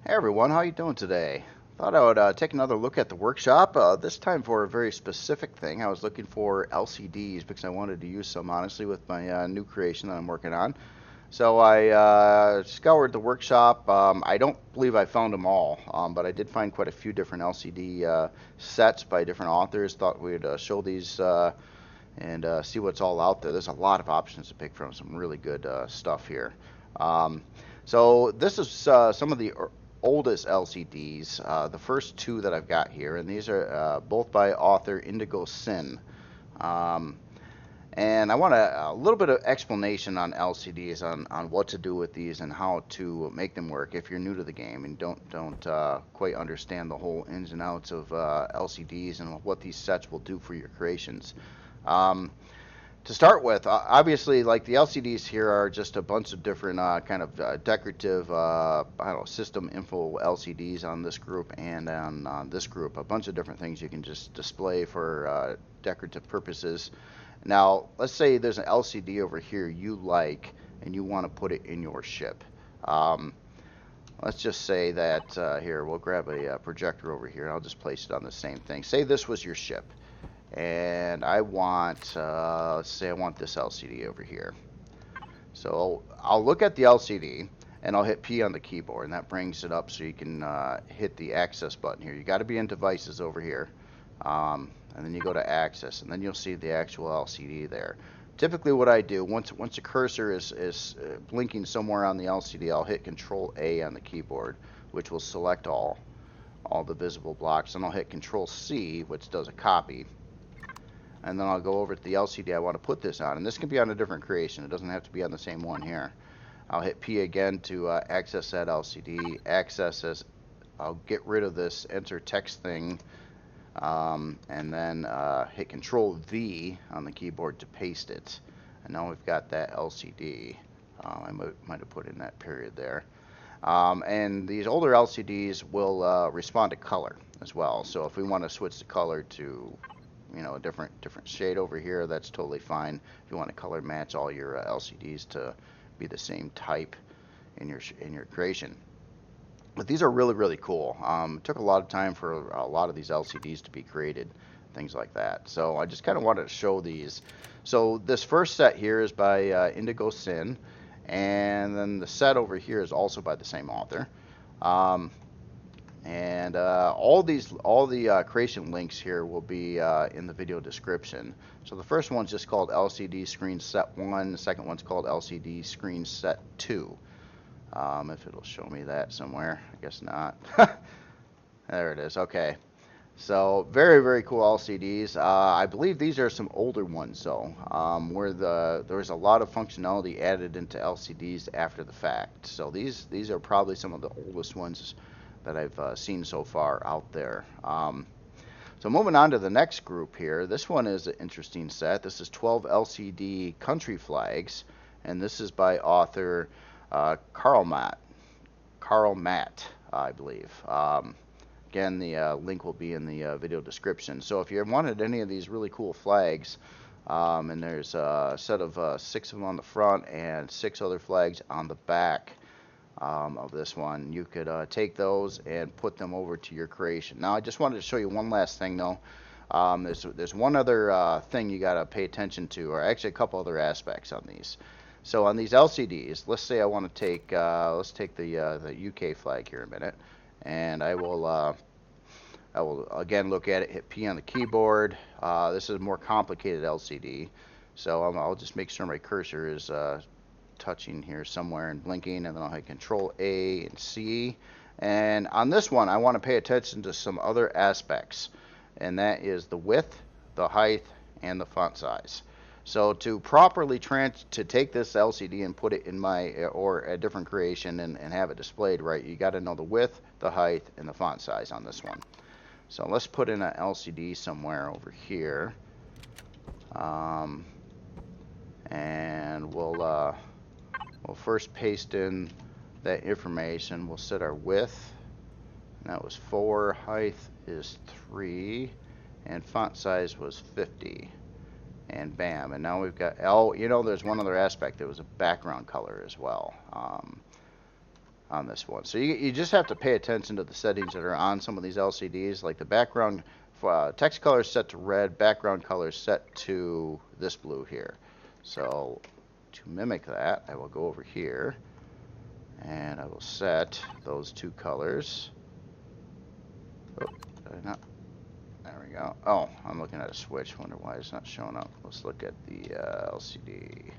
Hey everyone, how you doing today? Thought I would take another look at the workshop, this time for a very specific thing. I was looking for LCDs because I wanted to use some honestly with my new creation that I'm working on. So I scoured the workshop. I don't believe I found them all, but I did find quite a few different LCD sets by different authors. Thought we'd show these and see what's all out there. There's a lot of options to pick from, some really good stuff here. Um, so this is some of the oldest LCDs, the first two that I've got here, and these are both by author Indigo Synn. Um, and I want a little bit of explanation on LCDs, on what to do with these and how to make them work if you're new to the game and don't quite understand the whole ins and outs of LCDs and what these sets will do for your creations. Um, to start with, obviously, like the LCDs here are just a bunch of different kind of decorative, I don't know, system info LCDs on this group and on this group. A bunch of different things you can just display for decorative purposes. Now, let's say there's an LCD over here you like and you want to put it in your ship. Um, let's just say that here, we'll grab a projector over here and I'll just place it on the same thing. Say this was your ship. And I want, let's say I want this LCD over here. So I'll look at the LCD and I'll hit P on the keyboard, and that brings it up so you can hit the access button here. You got to be in devices over here, and then you go to access, and then you'll see the actual LCD there. Typically, what I do once the cursor is blinking somewhere on the LCD, I'll hit Control A on the keyboard, which will select all the visible blocks, and I'll hit Control C, which does a copy. And then I'll go over to the LCD I want to put this on. And this can be on a different creation. It doesn't have to be on the same one here. I'll hit P again to access that LCD. Access as I'll get rid of this enter text thing. And then hit Control V on the keyboard to paste it. And now we've got that LCD. I might have put in that period there. And these older LCDs will respond to color as well. So if we want to switch the color to a different shade over here, that's totally fine. If you want to color match all your LCDs to be the same type in your creation. But these are really cool. It took a lot of time for a lot of these LCDs to be created, things like that. So I just kind of wanted to show these. So this first set here is by Indigo Synn, and then the set over here is also by the same author. And all the creation links here will be in the video description. So the first one's just called LCD Screen Set 1. The second one's called LCD Screen Set 2. If it'll show me that somewhere. I guess not. There it is. Okay. So very cool LCDs. I believe these are some older ones though, where there's a lot of functionality added into LCDs after the fact. So these are probably some of the oldest ones that I've seen so far out there. So moving on to the next group here, this one is an interesting set. This is 12 LCD country flags, and this is by author Karlomat, I believe. Again, the link will be in the video description. So if you wanted any of these really cool flags, and there's a set of 6 of them on the front and 6 other flags on the back, of this one, you could take those and put them over to your creation. Now I just wanted to show you one last thing though. There's one other thing you got to pay attention to, or actually a couple other aspects on these. So on these LCDs, let's say I want to take let's take the UK flag here a minute, and I will again look at it, hit P on the keyboard. This is a more complicated LCD, so I'll just make sure my cursor is touching here somewhere and blinking, and then I'll hit Control A and C. And on this one, I want to pay attention to some other aspects, and that is the width, the height, and the font size. So to properly to take this LCD and put it in my or a different creation and have it displayed right, you got to know the width, the height, and the font size on this one. So let's put in an LCD somewhere over here, and we'll first paste in that information. We'll set our width, and that was 4, height is 3, and font size was 50. And bam, and now we've got, there's one other aspect. There was a background color as well. on this one. So you just have to pay attention to the settings that are on some of these LCDs, like the background text color is set to red, background color is set to this blue here. So to mimic that, I will go over here and I will set those two colors. Oh, did I not? There we go. Oh, I'm looking at a switch. Wonder why it's not showing up. Let's look at the LCD.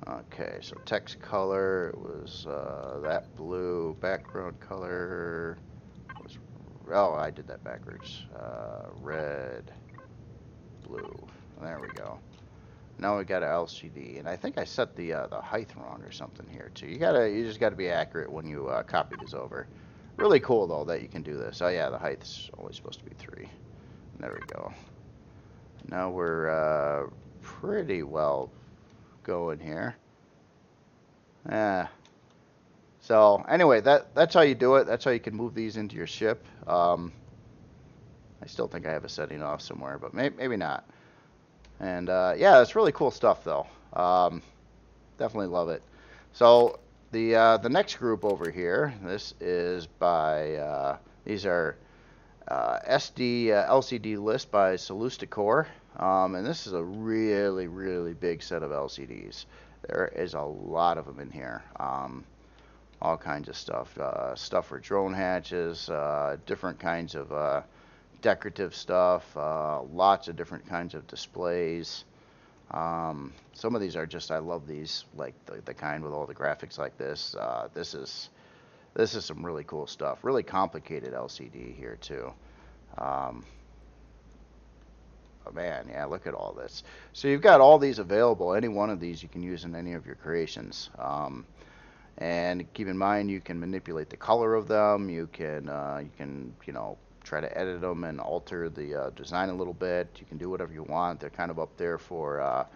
Okay, so text color was that blue. Background color was, oh, I did that backwards. Red, blue. There we go. Now we got an LCD, and I think I set the height wrong or something here too. You just gotta be accurate when you copy this over. Really cool though that you can do this. Oh yeah, the height's only supposed to be 3. There we go. Now we're pretty well going here. So anyway, that's how you do it. That's how you can move these into your ship. I still think I have a setting off somewhere, but maybe not. And yeah, it's really cool stuff though. Definitely love it. So the next group over here, this is by these are LCD list by Cellusticor, and this is a really big set of LCDs. There is a lot of them in here. All kinds of stuff. Stuff for drone hatches, different kinds of decorative stuff, lots of different kinds of displays. Some of these are just, I love these, like the kind with all the graphics like this. This is some really cool stuff. Really complicated LCD here too. Oh man, yeah, look at all this. So you've got all these available. Any one of these you can use in any of your creations. And keep in mind, you can manipulate the color of them. You can try to edit them and alter the design a little bit. You can do whatever you want. They're kind of up there for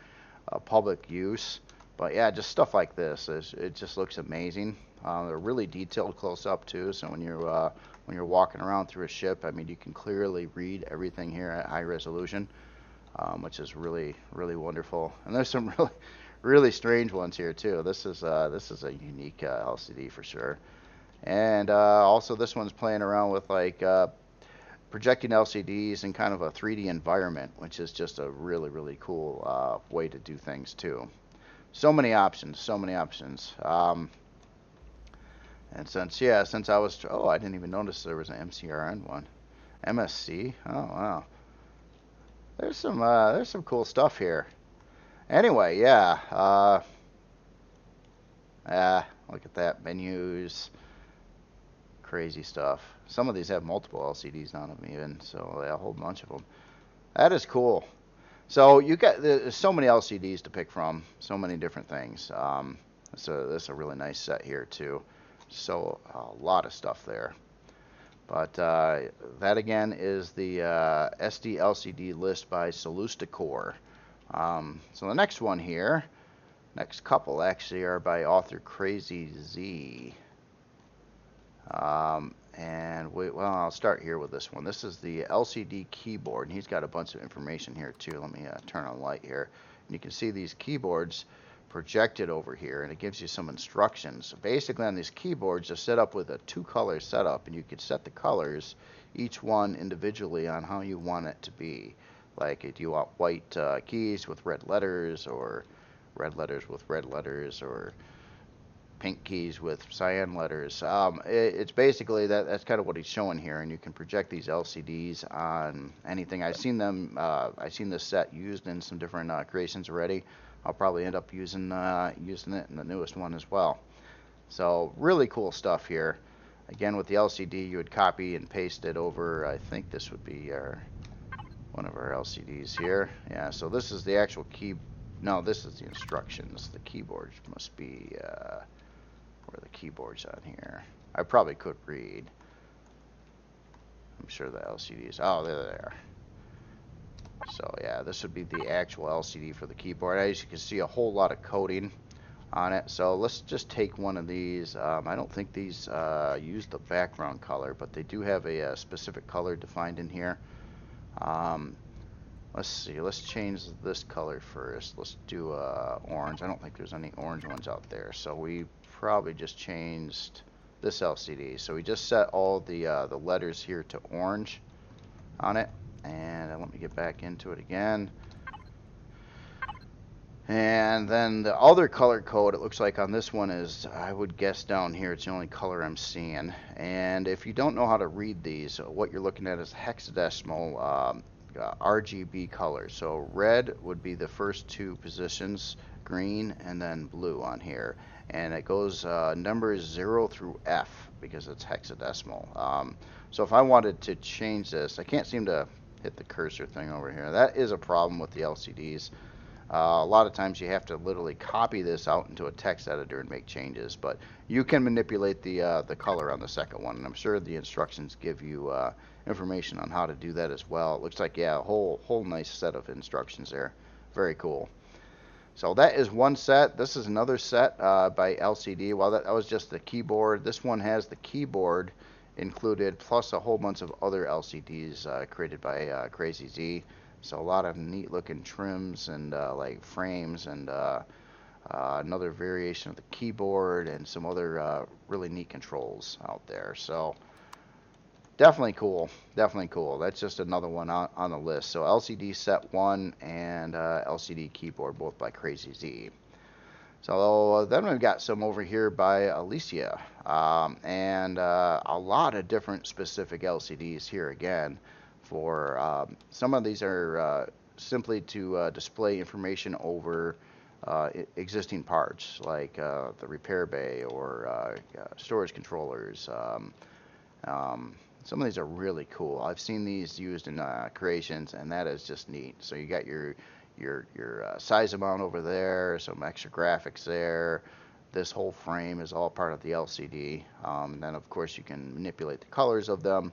public use. But yeah, just stuff like this. It just looks amazing. They're really detailed close up too. So when you're walking around through a ship, I mean, you can clearly read everything here at high resolution, which is really wonderful. And there's some really strange ones here too. This is a unique LCD for sure. And also this one's playing around with like projecting LCDs in kind of a 3D environment, which is just a really cool way to do things too. So many options. And since I was, I didn't even notice there was an MCRN one. MSC, oh wow. There's some cool stuff here. Anyway, yeah. Look at that, menus. Crazy stuff. Some of these have multiple LCDs on them even, so yeah, a whole bunch of them. That is cool. So there's so many LCDs to pick from, so many different things. So this is a really nice set here too. So a lot of stuff there. But that again is the SD LCD list by Cellusticor. So the next one here, next couple actually are by author Crazy Z. I'll start here with this one. This is the LCD keyboard, and he's got a bunch of information here too. Let me turn on light here. And you can see these keyboards projected over here, and it gives you some instructions. So basically on these keyboards, they're set up with a 2-color setup, and you could set the colors, each one individually, on how you want it to be. Like, do you want white keys with red letters, or red letters with red letters, or pink keys with cyan letters. It's basically that's kind of what he's showing here, and you can project these LCDs on anything. I've seen this set used in some different creations already. I'll probably end up using it in the newest one as well. So really cool stuff here. Again, with the LCD, you would copy and paste it over. I think this would be one of our LCDs here. Yeah. So this is the actual key. No, this is the instructions. The keyboard must be. Where are the keyboards on here? I probably could read. I'm sure the LCDs. Oh, there they are. So yeah, this would be the actual LCD for the keyboard. As you can see, a whole lot of coding on it. So let's just take one of these. I don't think these use the background color, but they do have a specific color defined in here. Let's see, let's change this color first. Let's do orange. I don't think there's any orange ones out there, so we probably just changed this LCD. So we just set all the letters here to orange on it, and let me get back into it again. And then the other color code, it looks like on this one is, I would guess down here, it's the only color I'm seeing. And if you don't know how to read these, what you're looking at is hexadecimal RGB colors. So red would be the first two positions, green, and then blue on here. And it goes numbers 0 through F because it's hexadecimal. So if I wanted to change this, I can't seem to hit the cursor thing over here. That is a problem with the LCDs. A lot of times you have to literally copy this out into a text editor and make changes, but you can manipulate the color on the second one, and I'm sure the instructions give you information on how to do that as well. It looks like, yeah, a whole nice set of instructions there. Very cool. So that is one set. This is another set by LCD. Well, that was just the keyboard. This one has the keyboard included, plus a whole bunch of other LCDs created by Crazy Z. So a lot of neat looking trims and like frames and another variation of the keyboard and some other really neat controls out there. So definitely cool, definitely cool. That's just another one on the list. So LCD set 1 and LCD keyboard, both by Crazy Z. So then we've got some over here by Alicia, and a lot of different specific LCDs here again. For some of these are simply to display information over existing parts, like the repair bay or storage controllers. Some of these are really cool. I've seen these used in creations, and that is just neat. So you got your size amount over there, some extra graphics there. This whole frame is all part of the LCD. Then of course you can manipulate the colors of them.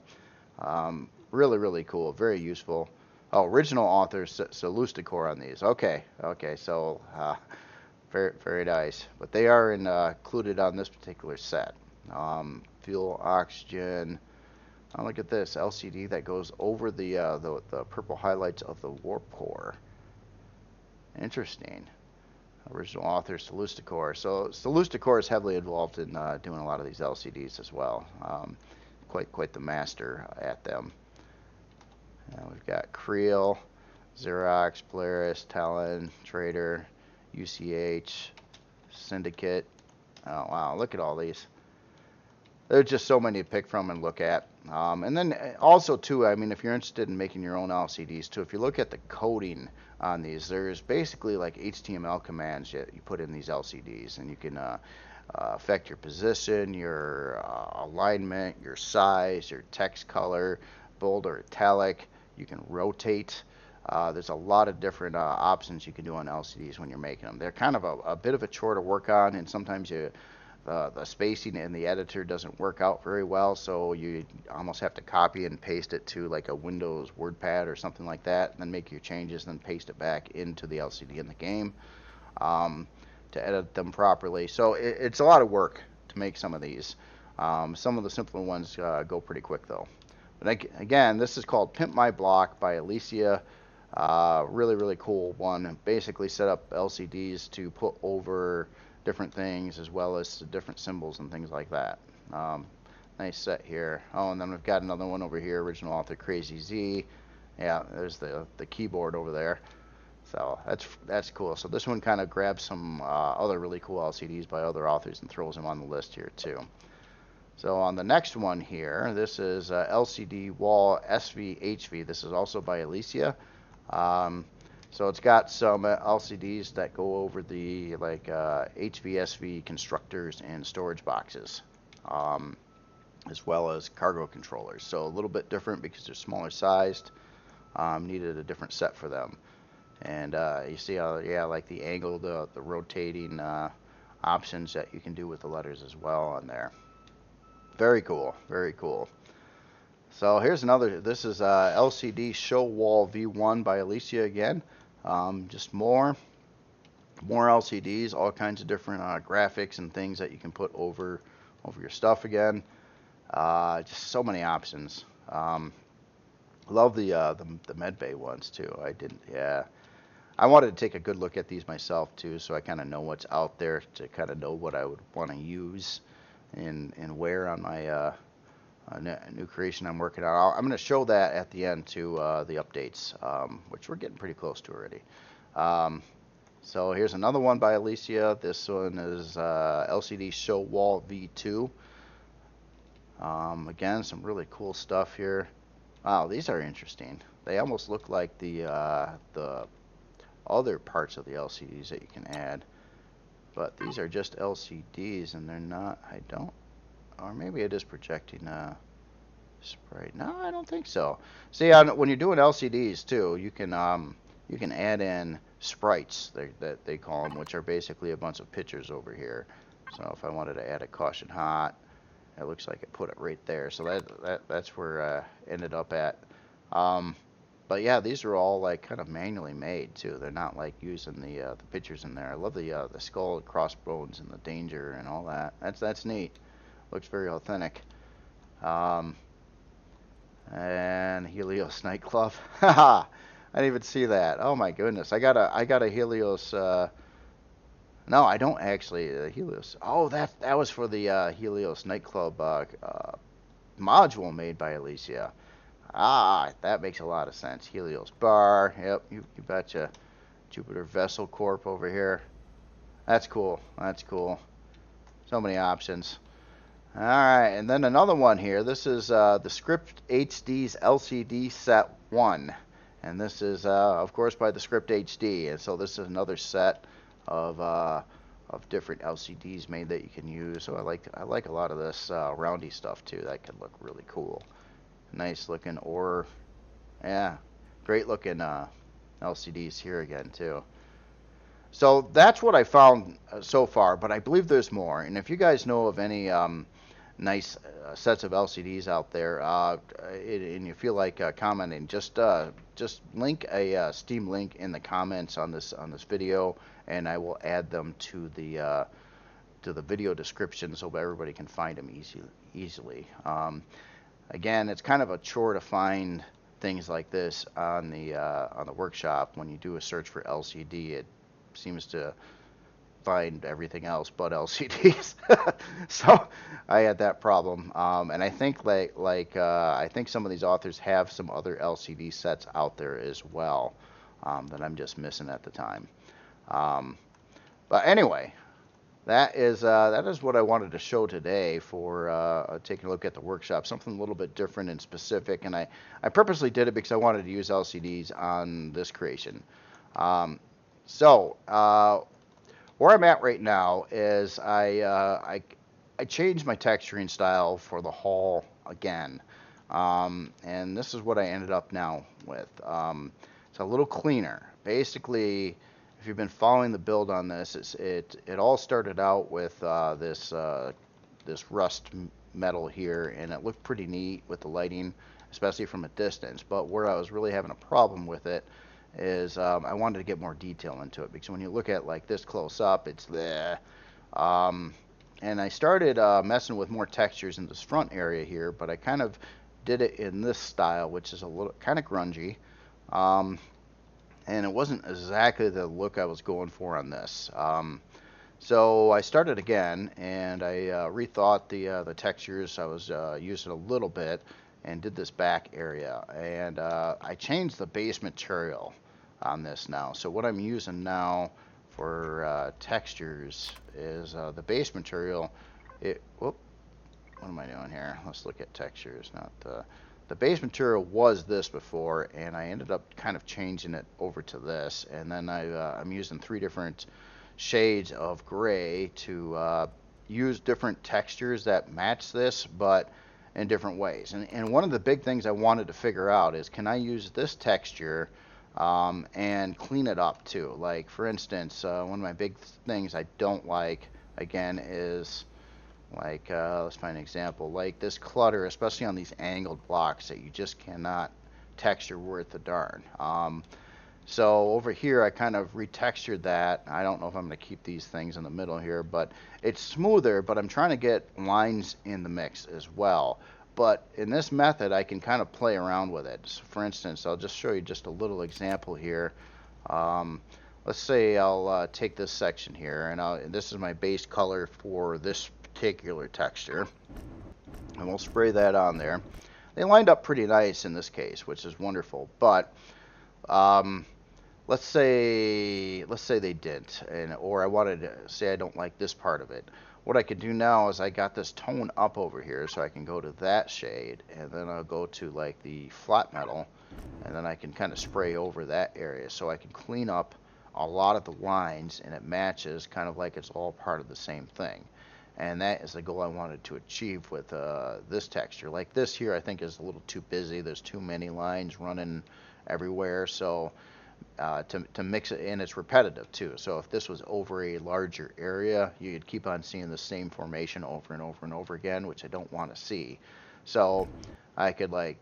Really, really cool. Very useful. Oh, original author Solusticor on these. Okay, so very, very nice. But they are included on this particular set. Fuel, oxygen. Oh, look at this LCD that goes over the purple highlights of the warp core. Interesting. Original author Solusticor. So Solusticor is heavily involved in doing a lot of these LCDs as well. Quite the master at them. We've got Creel, Xerox, Polaris, Talon, Trader, UCH, Syndicate. Oh wow, look at all these. There's just so many to pick from and look at. And then also too, I mean, if you're interested in making your own LCDs too, if you look at the coding on these, there's basically like HTML commands that you put in these LCDs, and you can affect your position, your alignment, your size, your text color, bold or italic. You can rotate. There's a lot of different options you can do on LCDs when you're making them. They're kind of a bit of a chore to work on, and sometimes the spacing in the editor doesn't work out very well, so you almost have to copy and paste it to like a Windows WordPad or something like that, and then make your changes and then paste it back into the LCD in the game to edit them properly. So it's a lot of work to make some of these. Some of the simpler ones go pretty quick though. But again, this is called Pimp My Block by Alicia. Really, really cool one. Basically set up LCDs to put over different things as well as different symbols and things like that. Nice set here. Oh, and then we've got another one over here, original author Crazy Z. Yeah, there's the keyboard over there. So that's cool. So this one kind of grabs some other really cool LCDs by other authors and throws them on the list here too. So on the next one here, this is LCD Wall SVHV. This is also by Alicia. So it's got some LCDs that go over the like HVSV constructors and storage boxes, as well as cargo controllers. So a little bit different because they're smaller sized. Needed a different set for them. And you see how, yeah, like the angle, the rotating options that you can do with the letters as well on there. Very cool, very cool. So here's another, this is LCD Show Wall V1 by Alicia again. Just more LCDs, all kinds of different graphics and things that you can put over your stuff again. Just so many options. Love the med bay ones too. I didn't, yeah. I wanted to take a good look at these myself too, so I kind of know what's out there to kind of know what I would want to use and where on my new creation I'm working on. I'm going to show that at the end to the updates, which we're getting pretty close to already. Um, so here's another one by Alicia. This one is LCD Show Wall V2. Again, some really cool stuff here. Wow, these are interesting. They almost look like the other parts of the LCDs that you can add, but these are just LCDs and they're not. I don't, or maybe it is projecting sprite. No, I don't think so. See, when you're doing LCDs too, you can add in sprites that they call them, which are basically a bunch of pictures over here. So if I wanted to add a caution hot, it looks like it put it right there. So that's where I ended up at. But yeah, these are all like kind of manually made too. They're not like using the pictures in there. I love the skull and crossbones and the danger and all that. That's neat. Looks very authentic. Um, and Helios nightclub. Haha. I didn't even see that. Oh my goodness. I got a Helios. No, I don't actually. Helios. Oh, that was for the Helios nightclub module made by Alicia. Ah, that makes a lot of sense. Helios bar. Yep, you betcha. Jupiter Vessel Corp over here. That's cool. That's cool. So many options. All right, and then another one here. This is the Script HD's LCD Set 1. And this is, of course, by the Script HD. And so this is another set of different LCDs made that you can use. So I like a lot of this roundy stuff, too. That could look really cool. Nice looking ore. Yeah, great looking LCDs here again, too. So that's what I found so far, but I believe there's more. And if you guys know of any nice sets of LCDs out there, and you feel like commenting, just link a Steam link in the comments on this video, and I will add them to the video description so everybody can find them easily. Again, it's kind of a chore to find things like this on the workshop. When you do a search for LCD, it seems to find everything else but LCDs. So I had that problem, and I think I think some of these authors have some other LCD sets out there as well that I'm just missing at the time. But anyway, that is what I wanted to show today for taking a look at the workshop. Something a little bit different and specific, and I purposely did it because I wanted to use LCDs on this creation. So where I'm at right now is I changed my texturing style for the hull again, and this is what I ended up now with. It's a little cleaner. Basically, if you've been following the build on this, it all started out with this rust metal here, and it looked pretty neat with the lighting, especially from a distance. But where I was really having a problem with it is I wanted to get more detail into it, because when you look at like this close up, it's there. And I started messing with more textures in this front area here, but I kind of did it in this style, which is a little kind of grungy. And it wasn't exactly the look I was going for on this. So I started again, and I rethought the textures. I was using a little bit and did this back area, and I changed the base material on this now. So what I'm using now for textures is the base material. What am I doing here? Let's look at textures, not the base material was this before, and I ended up kind of changing it over to this, and then I'm using 3 different shades of gray to use different textures that match this, but in different ways. And one of the big things I wanted to figure out is, can I use this texture and clean it up too? Like, for instance, one of my big things I don't like, again, is like, let's find an example, like this clutter, especially on these angled blocks that you just cannot texture worth a darn. So over here, I kind of retextured that. I don't know if I'm going to keep these things in the middle here, but it's smoother, but I'm trying to get lines in the mix as well. But in this method, I can kind of play around with it. So for instance, I'll just show you just a little example here. Um, let's say I'll take this section here, and this is my base color for this particular texture. And we'll spray that on there. They lined up pretty nice in this case, which is wonderful. But let's say they didn't, or I wanted to say I don't like this part of it. What I could do now is I got this tone up over here, so I can go to that shade, and then I'll go to like the flat metal, and then I can kind of spray over that area, so I can clean up a lot of the lines, and it matches kind of like it's all part of the same thing. And that is the goal I wanted to achieve with this texture. Like this here, I think is a little too busy. There's too many lines running everywhere, so to mix it in, it's repetitive too. So if this was over a larger area, you'd keep on seeing the same formation over and over and over again, which I don't want to see. So I could like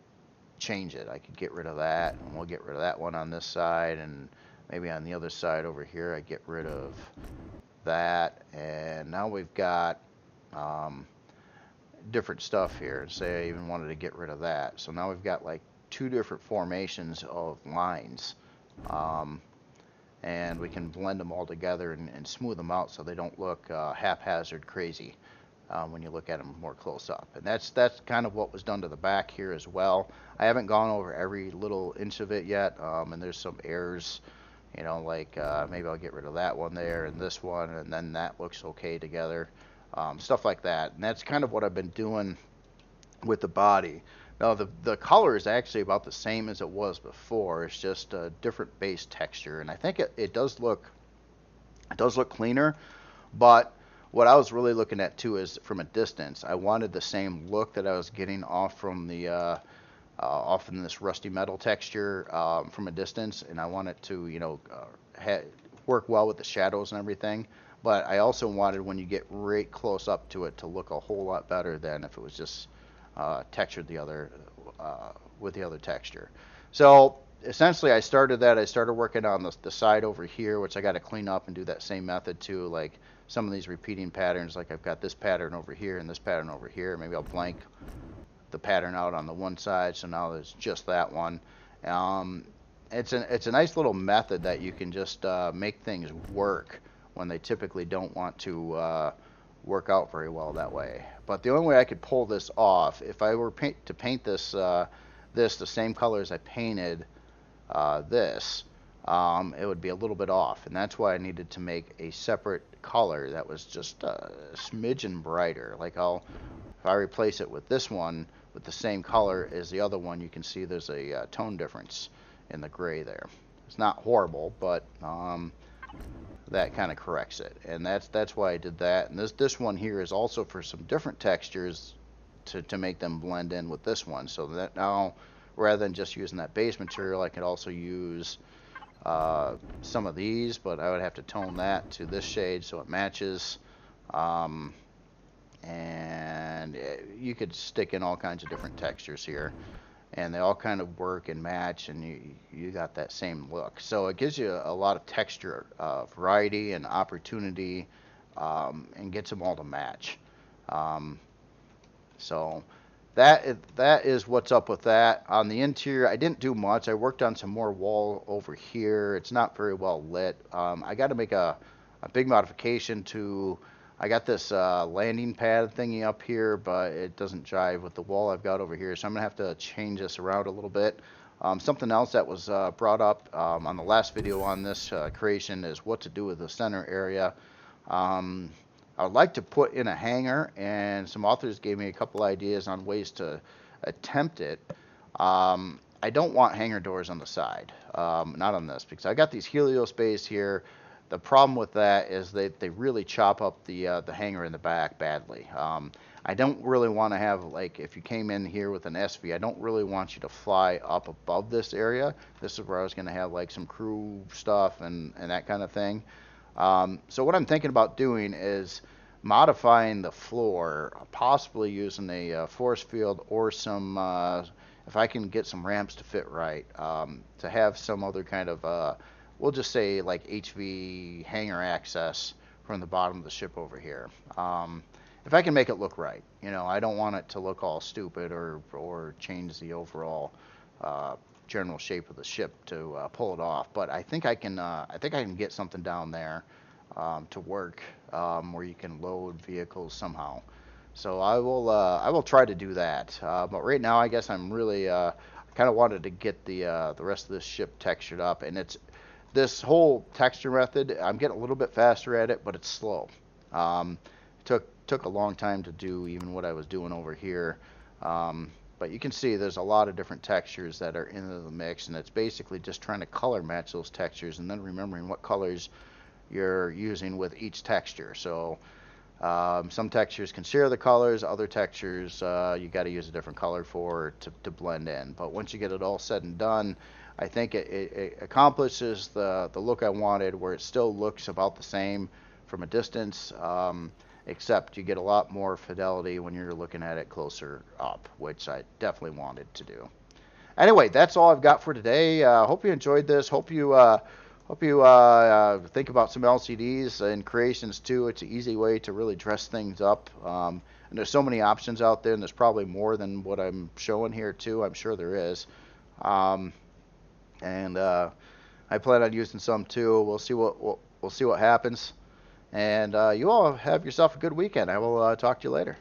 change it. I could get rid of that, and we'll get rid of that one on this side, and maybe on the other side over here I get rid of that, and now we've got different stuff here. Say I even wanted to get rid of that, so now we've got like two different formations of lines, and we can blend them all together and smooth them out so they don't look haphazard crazy when you look at them more close up. And that's kind of what was done to the back here as well. I haven't gone over every little inch of it yet, and there's some errors. You know, like maybe I'll get rid of that one there and this one, and then that looks okay together. Stuff like that. And that's kind of what I've been doing with the body. Now, the color is actually about the same as it was before. It's just a different base texture. And I think it does look cleaner. But what I was really looking at, too, is from a distance. I wanted the same look that I was getting off from the often this rusty metal texture from a distance, and I want it to, you know, work well with the shadows and everything. But I also wanted, when you get right close up to it, to look a whole lot better than if it was just textured with the other texture. So essentially, I started working on the side over here, which I got to clean up and do that same method too. Like some of these repeating patterns, like I've got this pattern over here and this pattern over here. Maybe I'll blank the pattern out on the one side, so now there's just that one. It's a nice little method that you can just make things work when they typically don't want to work out very well that way. But the only way I could pull this off, if I were to paint this the same color as I painted this, it would be a little bit off, and that's why I needed to make a separate color that was just a smidgen brighter. Like if I replace it with this one with the same color as the other one, you can see there's a tone difference in the gray there. It's not horrible, but that kind of corrects it, and that's why I did that. And this one here is also for some different textures to make them blend in with this one, so that now rather than just using that base material, I could also use some of these, but I would have to tone that to this shade so it matches. And you could stick in all kinds of different textures here, and they all kind of work and match, and you got that same look. So it gives you a lot of texture variety and opportunity, and gets them all to match. So that is what's up with that. On the interior, I didn't do much. I worked on some more wall over here. It's not very well lit. I got to make a big modification to. I got this landing pad thingy up here, but it doesn't jive with the wall I've got over here, so I'm going to have to change this around a little bit. Something else that was brought up on the last video on this creation is what to do with the center area. I would like to put in a hanger, and some authors gave me a couple ideas on ways to attempt it. I don't want hanger doors on the side, not on this, because I got these heliospace here. The problem with that is they really chop up the hanger in the back badly. I don't really want to have, like, if you came in here with an SV, I don't really want you to fly up above this area. This is where I was going to have like some crew stuff and that kind of thing. So what I'm thinking about doing is modifying the floor, possibly using a force field or some, if I can get some ramps to fit right, to have some other kind of we'll just say like HV hanger access from the bottom of the ship over here. if I can make it look right. You know, I don't want it to look all stupid or change the overall uh, general shape of the ship to pull it off. But I think I can get something down there to work where you can load vehicles somehow. So I will try to do that. But right now, I guess I'm really kind of wanted to get the rest of this ship textured up, and it's this whole texture method. I'm getting a little bit faster at it, but it's slow. Um, took a long time to do even what I was doing over here. But you can see there's a lot of different textures that are in the mix, and it's basically just trying to color match those textures and then remembering what colors you're using with each texture. So some textures can share the colors, other textures you got to use a different color for to blend in. But once you get it all said and done, I think it accomplishes the look I wanted, where it still looks about the same from a distance, except you get a lot more fidelity when you're looking at it closer up, which I definitely wanted to do. Anyway, that's all I've got for today. Hope you enjoyed this. Hope you think about some LCDs and creations too. It's an easy way to really dress things up. And there's so many options out there, and there's probably more than what I'm showing here too. I'm sure there is. Um, and I plan on using some too. We'll see what happens. And you all have yourself a good weekend. I will talk to you later.